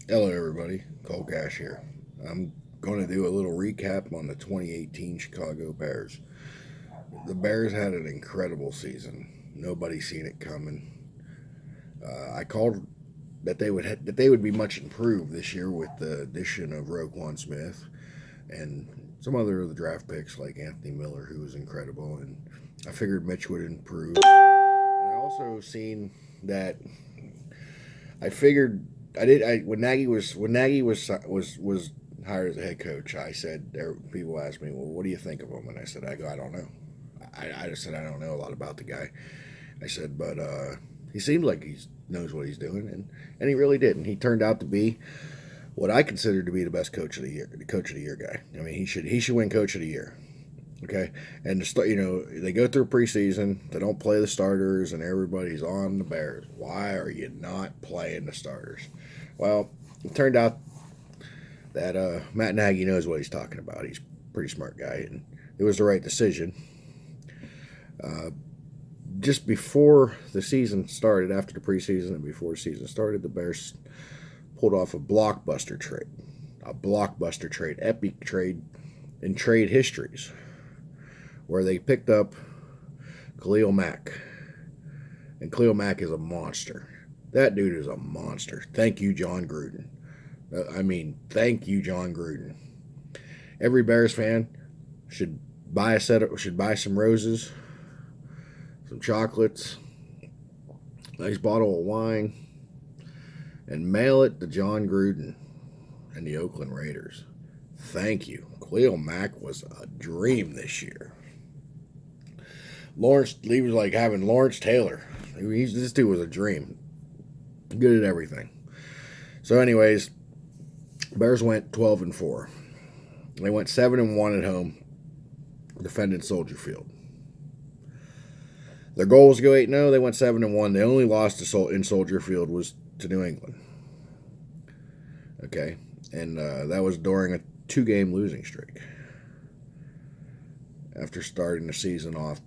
Hello, everybody. Cole Cash here. I'm going to do a little recap on the 2018 Chicago Bears. The Bears had an incredible season. Nobody seen it coming. I called that they would be much improved this year with the addition of Roquan Smith and some other of the draft picks like Anthony Miller, who was incredible. And I figured Mitch would improve. And I also seen that I figured I did. When Nagy was hired as a head coach, I said people asked me, "Well, what do you think of him?" And I said, I don't know. I just said I don't know a lot about the guy. I said, but he seems like he knows what he's doing, and he really did. And he turned out to be what I consider to be the best coach of the year, the coach of the year guy. I mean, he should win coach of the year. Okay, and they go through preseason. They don't play the starters, and everybody's on the Bears. Why are you not playing the starters? Well, it turned out that Matt Nagy knows what he's talking about. He's a pretty smart guy, and it was the right decision. Uh, just before the season started, after the preseason and before the season started, the Bears pulled off a blockbuster trade, epic trade in trade histories, where they picked up Khalil Mack. And Khalil Mack is a monster. That dude is a monster. Thank you, John Gruden. Thank you, John Gruden. Every Bears fan should should buy some roses, some chocolates, nice bottle of wine, and mail it to John Gruden and the Oakland Raiders. Thank you. Khalil Mack was a dream this year. He was like having Lawrence Taylor. This dude was a dream. Good at everything. So, anyways, Bears went 12-4. They went 7-1 at home, defending Soldier Field. Their goal was to go 8-0. They went 7-1. They only lost in Soldier Field was to New England. Okay, and that was during a 2-game losing streak. After starting the season off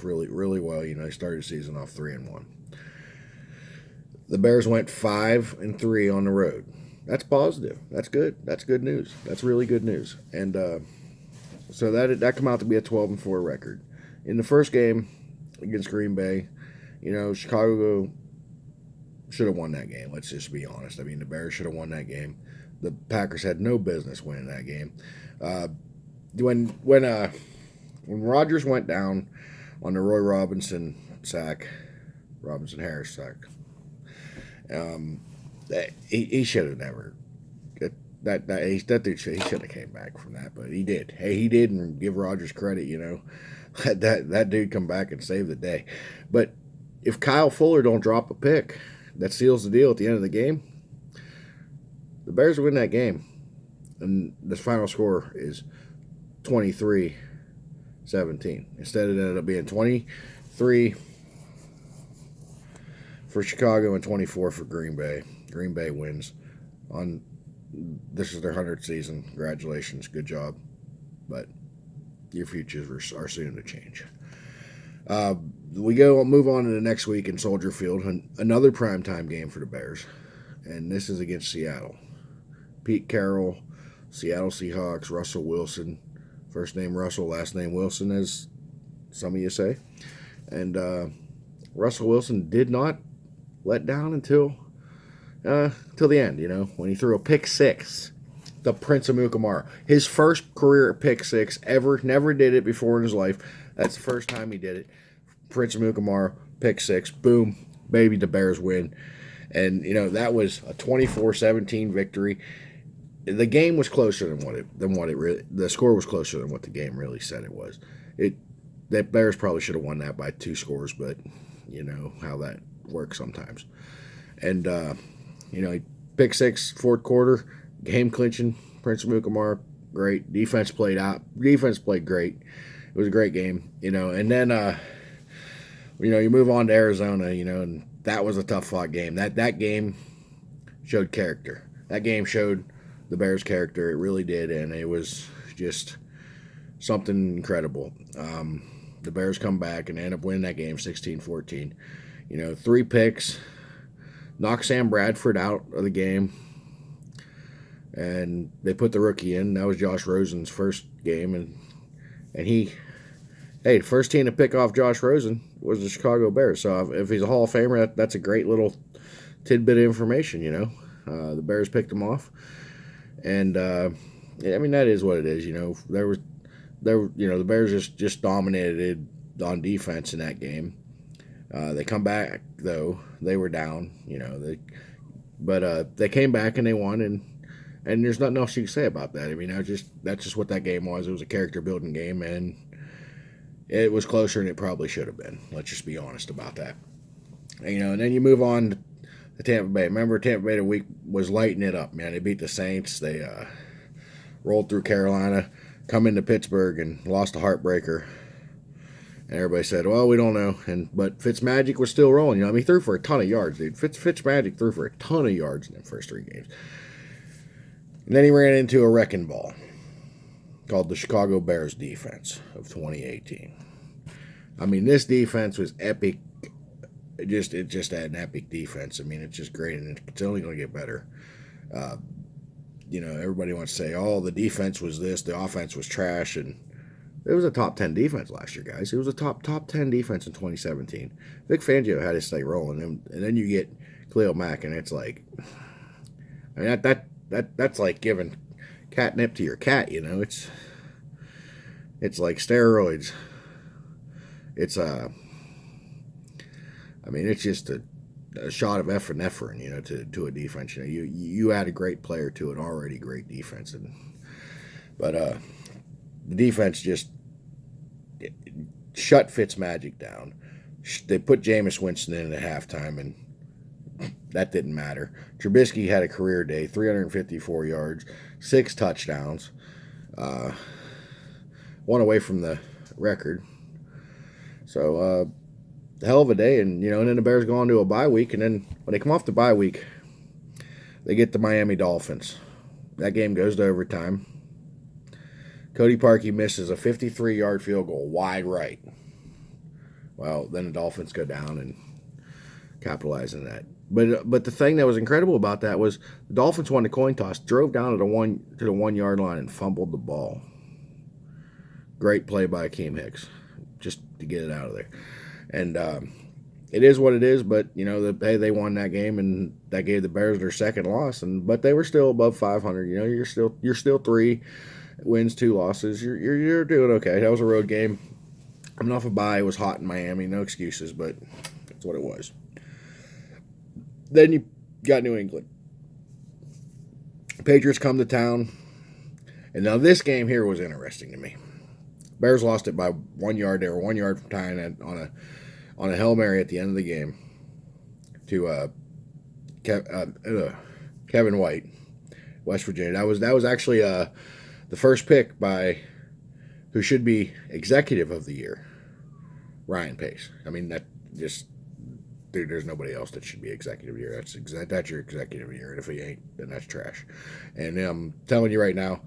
really, really well, they started the season off 3-1. The Bears went 5-3 on the road. That's positive. That's good. That's good news. That's really good news. And so that come out to be a 12-4 record. In the first game against Green Bay, Chicago should have won that game. Let's just be honest. I mean, the Bears should have won that game. The Packers had no business winning that game. When Rodgers went down on the Roy Robinson Harris sack, he should have never. That dude he should have came back from that, but he did. Hey, he did, and give Rodgers credit. That dude come back and save the day. But if Kyle Fuller don't drop a pick, that seals the deal at the end of the game. The Bears win that game, and the final score is 23-17. Instead, it ended up being 23 for Chicago and 24 for Green Bay. Green Bay wins. This is their 100th season. Congratulations, good job. But your futures are soon to change. We'll move on to the next week in Soldier Field, another primetime game for the Bears, and this is against Seattle. Pete Carroll, Seattle Seahawks, Russell Wilson, first name Russell, last name Wilson, as some of you say. And Russell Wilson did not let down until the end, when he threw a pick six. The Prince of Mukamara. His first career pick six ever. Never did it before in his life. That's the first time he did it. Prince of Mukamara, pick six. Boom. Baby, the Bears win. And, that was a 24-17 victory. The game was closer the score was closer than what the game really said it was. The Bears probably should have won that by 2 scores, but you know how that works sometimes. And, pick six, fourth quarter, game clinching, Prince of Mukamara, great. Defense played great. It was a great game, and then, you move on to Arizona, and that was a tough fought game. That game showed character. That game showed the Bears' character. It really did, and it was just something incredible. The Bears come back and end up winning that game 16-14. 3 picks, knocked Sam Bradford out of the game, and they put the rookie in. That was Josh Rosen's first game, and the first team to pick off Josh Rosen was the Chicago Bears. So if he's a Hall of Famer, that's a great little tidbit of information, The Bears picked him off, and I mean, that is what it is. The Bears just dominated on defense in that game. They come back though; they were down. But they came back and they won, and there's nothing else you can say about that. I mean, that's just what that game was. It was a character building game, and it was closer than it probably should have been. Let's just be honest about that. And then you move on to Tampa Bay. Remember, Tampa Bay the week was lighting it up, man. They beat the Saints. They rolled through Carolina, come into Pittsburgh, and lost a heartbreaker. And everybody said, well, we don't know. But Fitzmagic was still rolling. He threw for a ton of yards, dude. Fitzmagic threw for a ton of yards in the first 3 games. And then he ran into a wrecking ball called the Chicago Bears defense of 2018. I mean, this defense was epic. It just had an epic defense. I mean, it's just great, and it's only going to get better. Everybody wants to say, oh, the defense was this, the offense was trash, and it was a top 10 defense last year, guys. It was a top 10 defense in 2017. Vic Fangio had his stay rolling, and then you get Khalil Mack, and it's like, I mean, that's like giving catnip to your cat. It's like steroids. It's it's just a shot of epinephrine, to a defense. You add a great player to an already great defense, but the defense just shut Fitzmagic down. They put Jameis Winston in at halftime, and that didn't matter. Trubisky had a career day, 354 yards, 6 touchdowns, one away from the record. So, hell of a day, and then the Bears go on to a bye week, and then when they come off the bye week, they get the Miami Dolphins. That game goes to overtime. Cody Parkey misses a 53-yard field goal wide right. Well, then the Dolphins go down and capitalize on that. But the thing that was incredible about that was the Dolphins won the coin toss, drove down to the 1 yard line, and fumbled the ball. Great play by Akeem Hicks, just to get it out of there. And it is what it is. But they won that game, and that gave the Bears their second loss. But they were still above 500. You're still 3 wins, 2 losses. You're doing okay. That was a road game. Coming off a bye, it was hot in Miami. No excuses, but that's what it was. Then you got New England. Patriots come to town. And now this game here was interesting to me. Bears lost it by 1 yard. They were 1 yard from tying on a Hail Mary at the end of the game to Kevin White, West Virginia. That was actually the first pick by who should be executive of the year, Ryan Pace. I mean, that just... Dude, there's nobody else that should be executive of the year. That's your executive of the year, and if he ain't, then that's trash. And I'm telling you right now,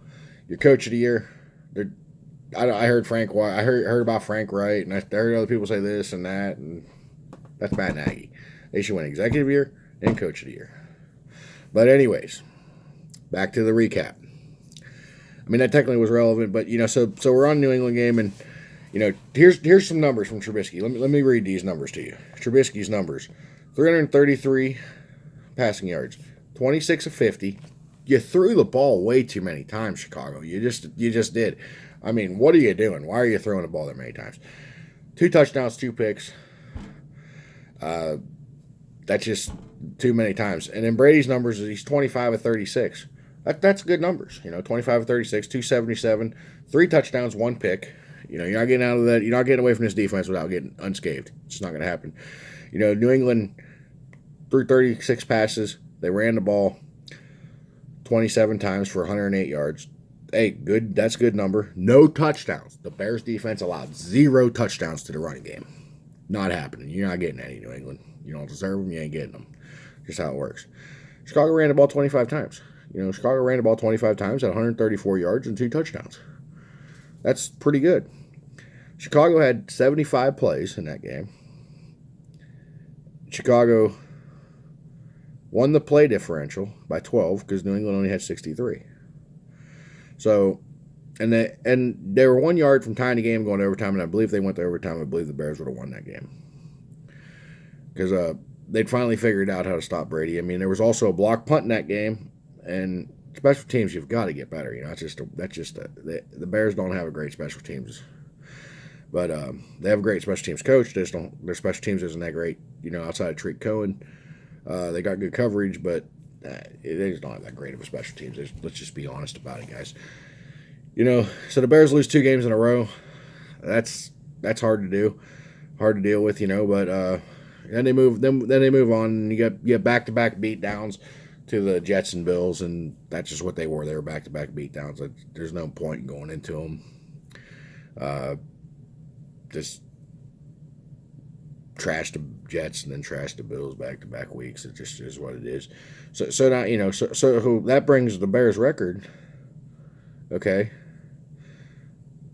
your coach of the year. I heard Frank. I heard about Frank Wright, and I heard other people say this and that, and that's Matt Nagy. They should win executive of the year and coach of the year. But anyways, back to the recap. I mean, that technically was relevant, but so we're on the New England game, and here's some numbers from Trubisky. Let me read these numbers to you. Trubisky's numbers: 333 passing yards, 26 of 50. You threw the ball way too many times, Chicago. You just did. I mean, what are you doing? Why are you throwing the ball that many times? 2 touchdowns, 2 picks. That's just too many times. And then Brady's numbers is he's 25 of 36. That's good numbers. 25 of 36, 277, 3 touchdowns, 1 pick. You're not getting out of that. You're not getting away from this defense without getting unscathed. It's not going to happen. New England threw 36 passes. They ran the ball 27 times for 108 yards. Hey, good. That's a good number. No touchdowns. The Bears defense allowed 0 touchdowns to the running game. Not happening. You're not getting any, New England. You don't deserve them. You ain't getting them. Just how it works. Chicago ran the ball 25 times. Chicago ran the ball 25 times at 134 yards and 2 touchdowns. That's pretty good. Chicago had 75 plays in that game. Chicago won the play differential by 12 because New England only had 63. So, and they were 1 yard from tying the game going to overtime, and I believe if they went to overtime, I believe the Bears would have won that game because they'd finally figured out how to stop Brady. I mean, there was also a block punt in that game, and special teams, you've got to get better. You know, the Bears don't have a great special teams, but they have a great special teams coach. Their special teams isn't that great. You know, outside of Treat Cohen, they got good coverage, but they just don't have that great of a special teams. Let's just be honest about it, guys. You know, so the Bears lose 2 games in a row. That's hard to do, hard to deal with. You know, but then they move on, and you get back-to-back beatdowns to the Jets and Bills, and that's just what they were. They were back-to-back beatdowns. There's no point in going into them. Just trash the Jets and then trash the Bills back-to-back weeks. It just is what it is. So now, you know, so that brings the Bears record. Okay.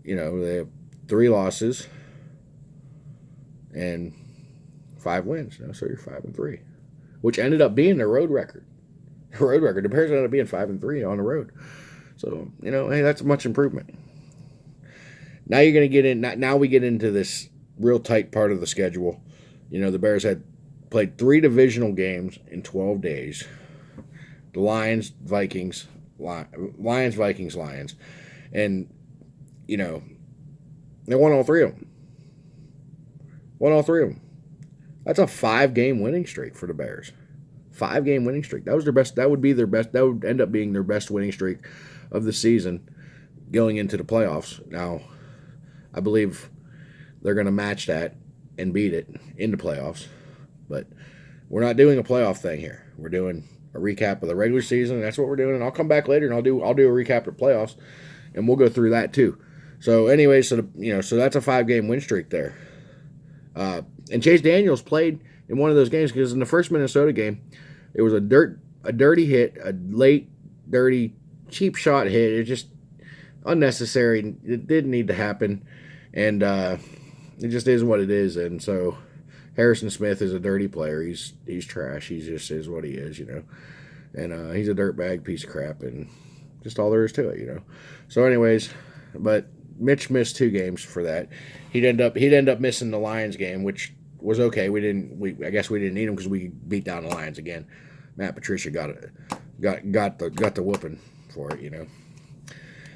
You know, they have 3 losses and 5 wins. You know, so you're 5-3, which ended up being their road record. The road record. The Bears ended up being 5-3 on the road. So, you know, hey, that's a much improvement. Now you're going to get in. Now we get into this real tight part of the schedule. You know, the Bears had played 3 divisional games in 12 days. The Lions, Vikings, Lions. And, you know, they won all 3 of them. That's a 5-game winning streak for the Bears. 5-game winning streak. That was their best. That would be their best. That would end up being their best winning streak of the season going into the playoffs. Now, I believe they're going to match that and beat it in the playoffs. But we're not doing a playoff thing here. We're doing a recap of the regular season. And that's what we're doing. And I'll come back later and I'll do a recap of the playoffs, and we'll go through that too. So anyway, so that's a 5-game win streak there. And Chase Daniels played in one of those games because in the first Minnesota game, it was a dirty hit, a late, dirty, cheap shot hit. It just unnecessary. It didn't need to happen, and it just is what it is. And so Harrison Smith is a dirty player. He's trash. He just is what he is, you know. And he's a dirtbag piece of crap, and just all there is to it, you know. So anyways, but Mitch missed 2 games for that. He'd end up missing the Lions game, which was okay. I guess we didn't need him because we beat down the Lions again. Matt Patricia got the whooping for it, you know.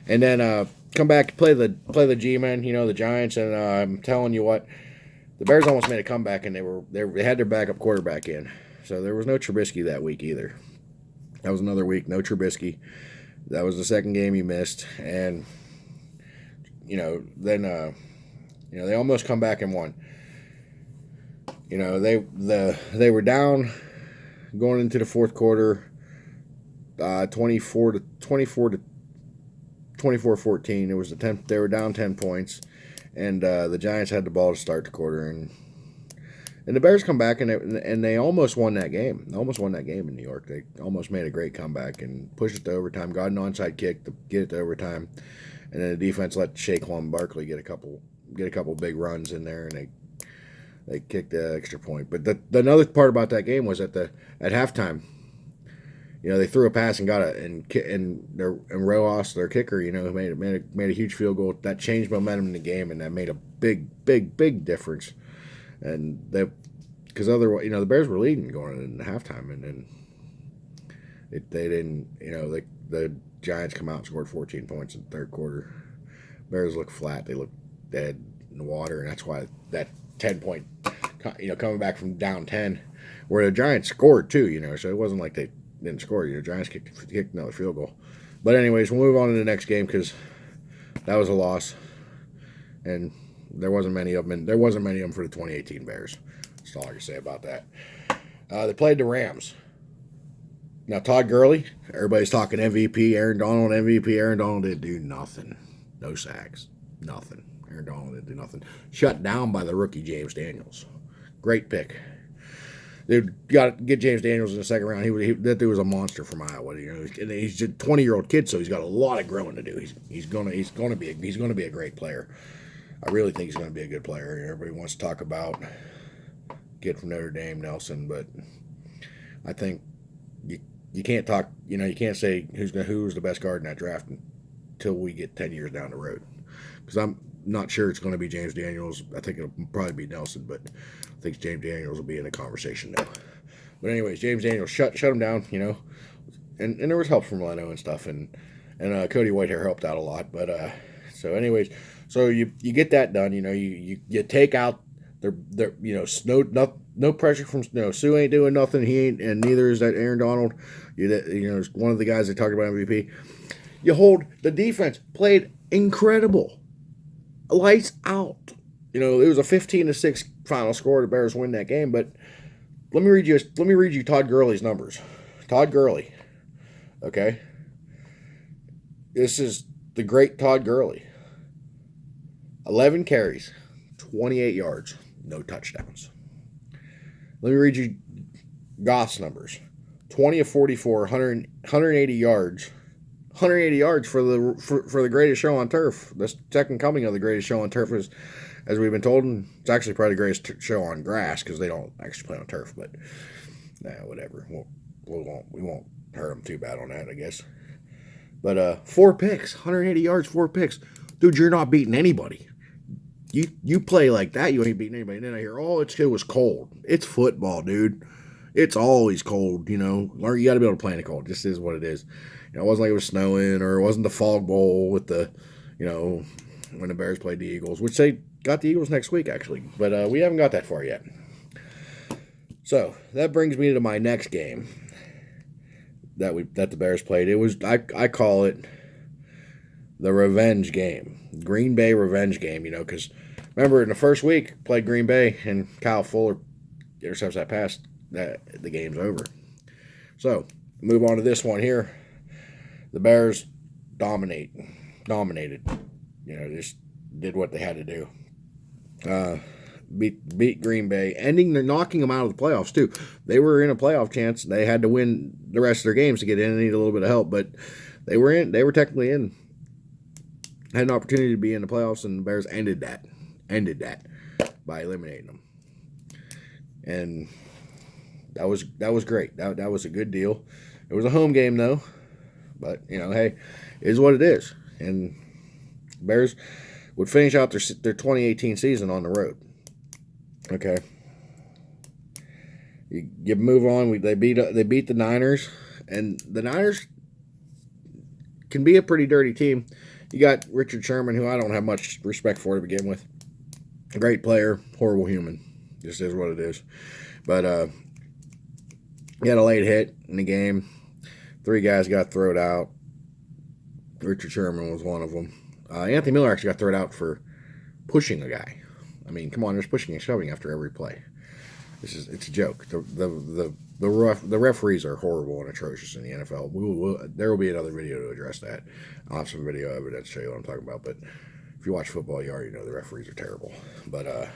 And then come back play the G-men, you know, the Giants, and I'm telling you what, the Bears almost made a comeback, and they had their backup quarterback in, so there was no Trubisky that week either. That was another week, no Trubisky. That was the second game he missed, and you know, then you know, they almost come back and won. You know, they were down going into the fourth quarter, 24-14. It was they were down 10 points, and the Giants had the ball to start the quarter, and the Bears come back and they almost won that game. They almost won that game in New York. They almost made a great comeback and pushed it to overtime. Got an onside kick to get it to overtime, and then the defense let Saquon Barkley get a couple big runs in there, and they kicked the extra point. But the another part about that game was at halftime, you know, they threw a pass and got it, and Rojas, their kicker, you know, made a huge field goal that changed momentum in the game, and that made a big difference. And because otherwise, you know, the Bears were leading going into halftime, and then they didn't, you know, the Giants come out and scored 14 points in the third quarter. Bears looked flat. They looked dead in the water, and that's why that 10-point, you know, coming back from down 10, where the Giants scored too, you know, so it wasn't like they didn't score. You know, Giants kicked another field goal. But anyways, we'll move on to the next game because that was a loss, and there wasn't many of them. There wasn't many of them for the 2018 Bears. That's all I can say about that. They played the Rams. Now, Todd Gurley, everybody's talking MVP, Aaron Donald MVP. Aaron Donald didn't do nothing. No sacks. Nothing. Aaron Donald didn't do nothing. Shut down by the rookie James Daniels. Great pick. They got to get James Daniels in the second round. That dude was a monster from Iowa. You know, and he's a 20-year-old kid, so he's got a lot of growing to do. He's gonna be a great player. I really think he's going to be a good player. Everybody wants to talk about kid from Notre Dame, Nelson, but I think you can't talk. You can't say who's the best guard in that draft until we get 10 years down the road. Because I'm not sure it's going to be James Daniels. I think it'll probably be Nelson, but I think James Daniels will be in the conversation now. But anyways, James Daniels shut him down. And there was help from Leno and stuff, and Cody Whitehair helped out a lot. But so anyways, so you get that done. You take out their no pressure from Sue ain't doing nothing. He ain't, and neither is that Aaron Donald. One of the guys that talked about MVP. You hold the defense played incredible, lights out. It was a 15-6 final score. The Bears win that game. But let me read you Todd Gurley's numbers. Todd Gurley. Okay. This is the great Todd Gurley. 11 carries, 28 yards, no touchdowns. Let me read you Goff's numbers. 20 of 44, 180 yards. 180 yards for the greatest show on turf. The second coming of the greatest show on turf is, as we've been told, and it's actually probably the greatest show on grass because they don't actually play on turf. But whatever. We won't hurt them too bad on that, I guess. But 4 picks, 180 yards, 4 picks. Dude, you're not beating anybody. You play like that, you ain't beating anybody. And then I hear, it was cold. It's football, dude. It's always cold, You got to be able to play in the cold. It just is what it is. It wasn't like it was snowing, or it wasn't the fog bowl with the, when the Bears played the Eagles, which they got the Eagles next week, actually. But we haven't got that far yet. So that brings me to my next game that the Bears played. It was I call it the revenge game, Green Bay revenge game. Because remember in the first week played Green Bay and Kyle Fuller intercepts that pass, that the game's over. So move on to this one here. The Bears dominated. Just did what they had to do. Beat Green Bay, knocking them out of the playoffs too. They were in a playoff chance. They had to win the rest of their games to get in and need a little bit of help, but they were in. They were technically in. Had an opportunity to be in the playoffs, and the Bears ended that by eliminating them. And that was great. That was a good deal. It was a home game though, but hey, it is what it is. And Bears would finish out their 2018 season on the road. Okay. You move on. They beat the Niners, and the Niners can be a pretty dirty team. You got Richard Sherman, who I don't have much respect for to begin with. A great player, horrible human. Just is what it is. But he had a late hit in the game. 3 guys got thrown out. Richard Sherman was one of them. Anthony Miller actually got thrown out for pushing a guy. I mean, come on, there's pushing and shoving after every play. It's a joke. The referees are horrible and atrocious in the NFL. There will be another video to address that. I'll have some video evidence to show you what I'm talking about. But if you watch football, you already know the referees are terrible. But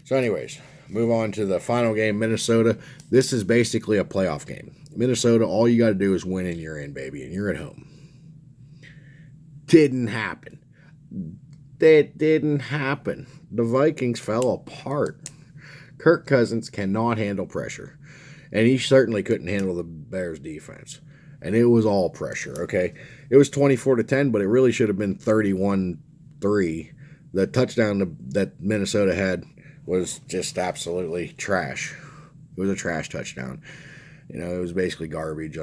so anyways, move on to the final game, Minnesota. This is basically a playoff game. Minnesota, all you got to do is win and you're in, baby, and you're at home. Didn't happen. That didn't happen. The Vikings fell apart. Kirk Cousins cannot handle pressure. And he certainly couldn't handle the Bears defense. And it was all pressure, okay? It was 24-10, but it really should have been 31-3. The touchdown that Minnesota had was just absolutely trash. It was a trash touchdown. It was basically garbage.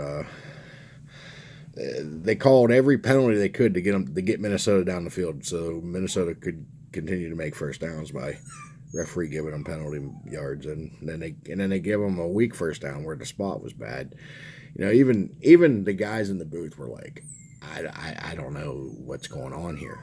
They called every penalty they could to get Minnesota down the field, so Minnesota could continue to make first downs by referee giving them penalty yards, and then they give them a weak first down where the spot was bad. Even the guys in the booth were like, I don't know what's going on here,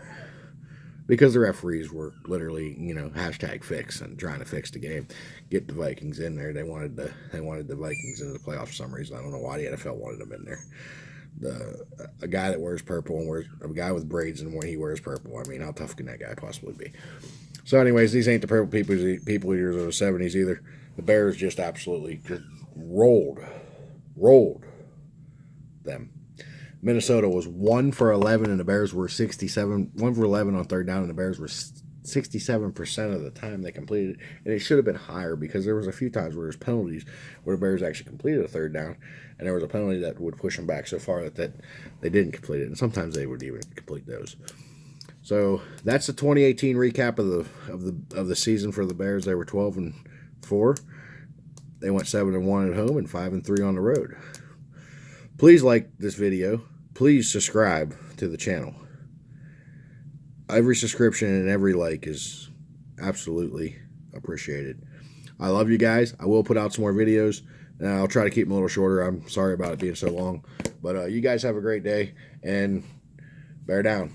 because the referees were literally hashtag fix and trying to fix the game, get the Vikings in there. They wanted the Vikings into the playoffs for some reason. I don't know why the NFL wanted them in there. A guy that wears purple and wears a guy with braids and when he wears purple. I mean, how tough can that guy possibly be? So, anyways, these ain't the purple people eaters of the 70s either. The Bears just absolutely rolled them. Minnesota was 1 for 11, and the Bears were 1 for 11 on third down, and the Bears were 67% of the time they completed it, and it should have been higher because there was a few times where there's penalties where the Bears actually completed a third down, and there was a penalty that would push them back so far that they didn't complete it, and sometimes they would even complete those. So that's the 2018 recap of the season for the Bears. They were 12-4. They went 7-1 at home and 5-3 on the road. Please like this video. Please subscribe to the channel. Every subscription and every like is absolutely appreciated. I love you guys. I will put out some more videos, and I'll try to keep them a little shorter. I'm sorry about it being so long. But you guys have a great day, and bear down.